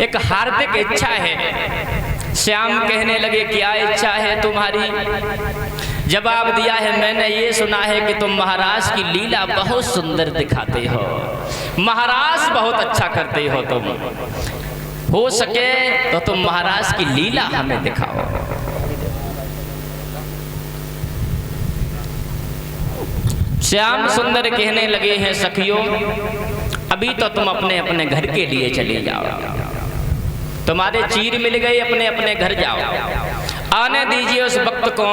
एक हार्दिक इच्छा है। श्याम कहने लगे क्या इच्छा है तुम्हारी? जवाब दिया है मैंने ये सुना है कि तुम महाराज की लीला बहुत सुंदर दिखाते हो, महाराज बहुत अच्छा करते हो तुम, हो सके तो तुम महाराज की लीला हमें दिखाओ। श्याम सुंदर कहने लगे हैं सखियों अभी तो तुम अपने अपने घर के लिए चले जाओ, तुम्हारे चीर मिल गए, अपने अपने घर जाओ। आने दीजिए उस वक्त को,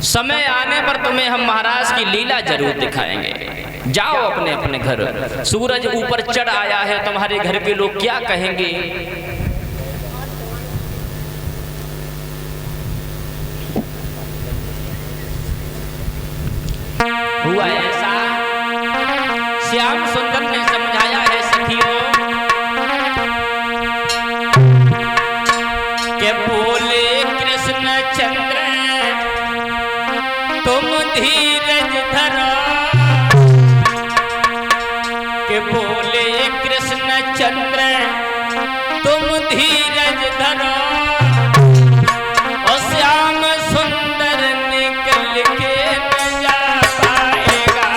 समय आने पर तुम्हें हम महाराज की लीला जरूर दिखाएंगे। जाओ अपने अपने घर। सूरज ऊपर चढ़ आया है, तुम्हारे घर के लोग क्या कहेंगे? हुआ ऐसा, श्याम सुंदर ने समझाया है सखियों के बोले कृष्ण चंद्र तुम धीरज धरो, के बोले कृष्ण चंद्र तुम धीरज धरो, और श्याम सुंदर निकल के न जा पाएगा।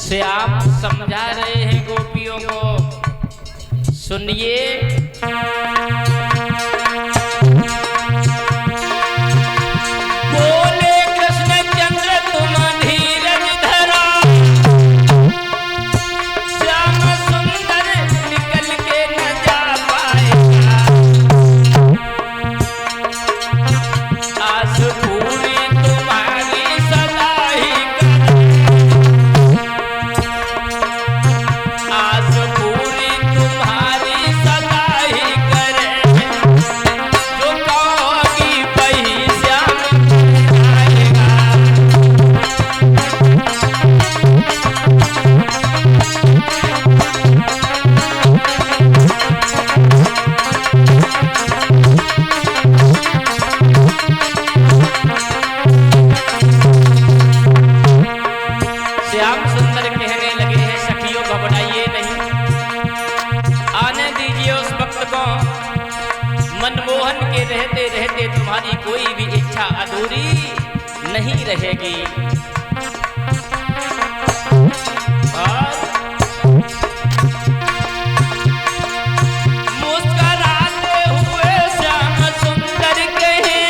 श्याम समझा रहे हैं गोपियों को, सुनिए बोले कृष्ण चंद्र तुम धीरज धरो, श्याम सुंदर निकल के न जा पाएगा। आस पूरी तुम्हारी सदा ही आस पूरी तुम्हारी सदा ही करे, जो कहोगी वही श्याम आएगा। श्याम सुंदर कहने लगे हैं सखियों घबराइए नहीं, आने दीजिए उस वक्त को, मनमोहन के रहते रहते तुम्हारी कोई भी इच्छा अधूरी नहीं रहेगी। और मुस्कुराते हुए श्याम सुंदर कहे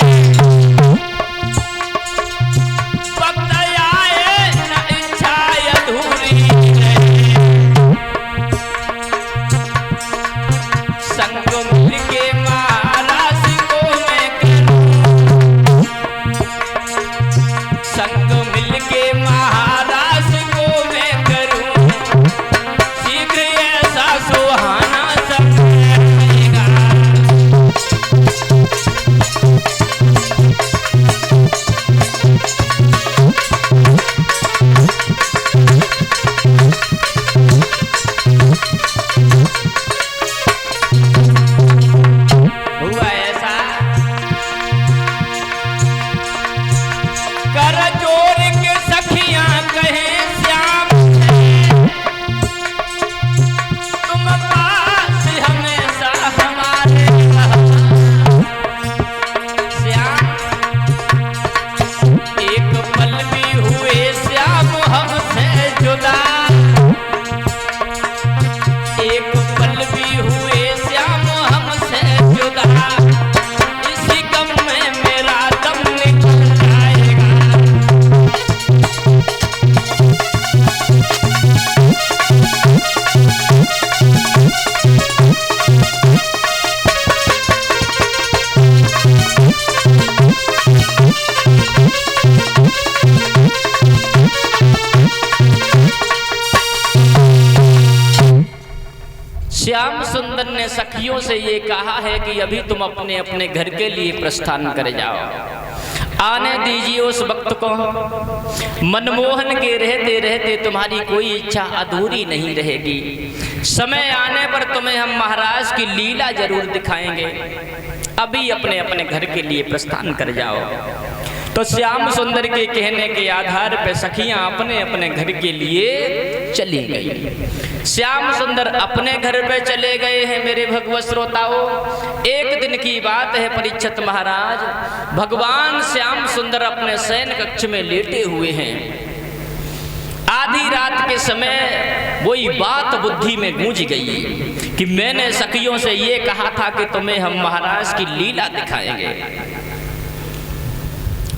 वक्त आए न इच्छा अधूरी रहे, संग मिल के महाराज को मैं करूं, संग मिल के महाराज को मैं करूं, शीघ्र ऐसा सुहाना समय आएगा। हुआ ऐसा, कर जोर के सखियां कहे श्याम तुम पास हमेशा हमारे श्याम, एक पल भी हुए श्याम हमसे जुदा, एक पल भी हुए श्याम हमसे जुदा, इसी गम में मेरा दम निकल जाएगा। श्याम सुंदर ने सखियों से ये कहा है कि अभी तुम अपने अपने घर के लिए प्रस्थान कर जाओ, आने दीजिए उस वक्त को। मनमोहन के रहते रहते तुम्हारी कोई इच्छा अधूरी नहीं रहेगी। समय आने पर तुम्हें हम महाराज की लीला जरूर दिखाएंगे, अभी अपने अपने घर के लिए प्रस्थान कर जाओ। तो श्याम सुंदर के कहने के आधार पर सखियां अपने अपने घर के लिए चली गई। श्याम सुंदर अपने घर पे चले गए हैं मेरे भगवत श्रोताओं। एक दिन की बात है परीक्षित महाराज, भगवान श्याम सुंदर अपने शयन कक्ष में लेटे हुए हैं। आधी रात के समय वही बात बुद्धि में गूंज गई कि मैंने सखियों से ये कहा था कि तुम्हें हम महाराज की लीला दिखाएंगे।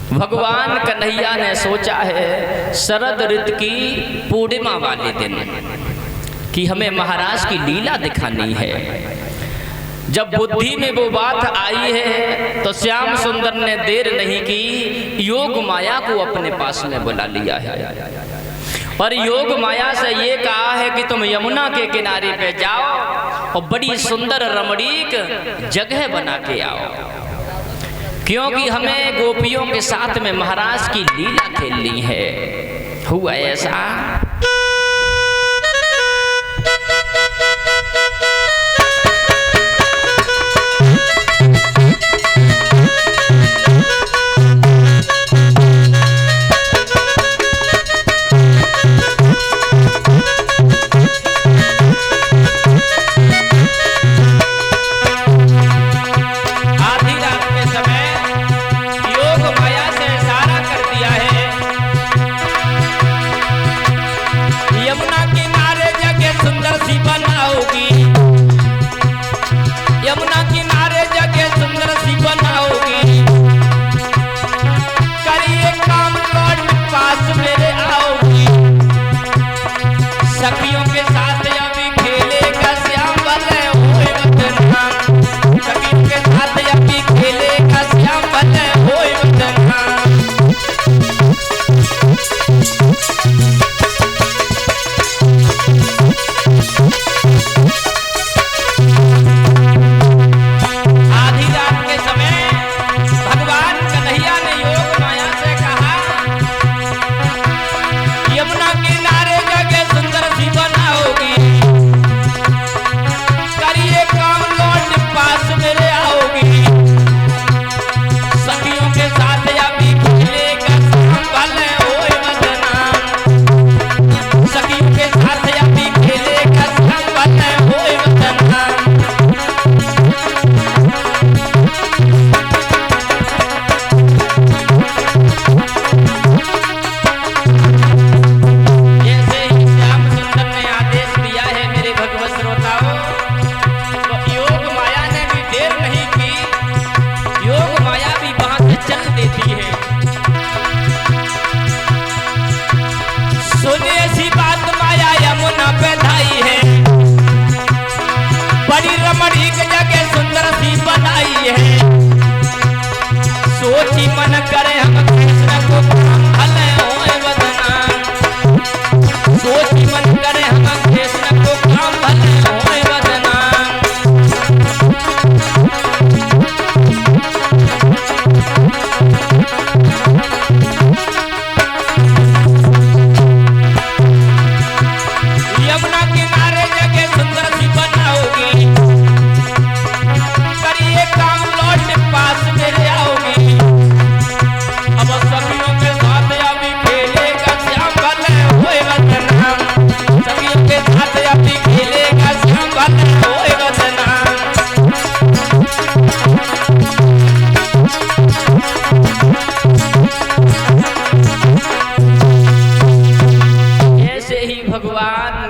भगवान कन्हैया ने सोचा है शरद ऋतु की पूर्णिमा वाले दिन कि हमें महाराज की लीला दिखानी है। जब बुद्धि में वो बात आई है तो श्याम सुंदर ने देर नहीं की, योग माया को अपने पास में बुला लिया है और योग माया से ये कहा है कि तुम यमुना के किनारे पे जाओ और बड़ी सुंदर रमणीक जगह बना के आओ, क्योंकि हमें गोपियों के साथ में महाराज की लीला खेलनी है। हुआ ऐसा।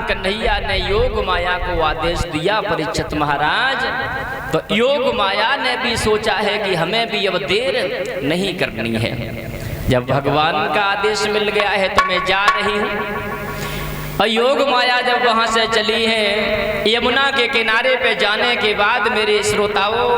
कन्हैया ने योग माया को आदेश दिया परीक्षित महाराज, तो योग माया ने भी सोचा है कि हमें भी अब देर नहीं करनी है। जब भगवान का आदेश मिल गया है तो मैं जा रही हूँ। और योग माया जब वहाँ से चली है, यमुना के किनारे पे जाने के बाद मेरे श्रोताओं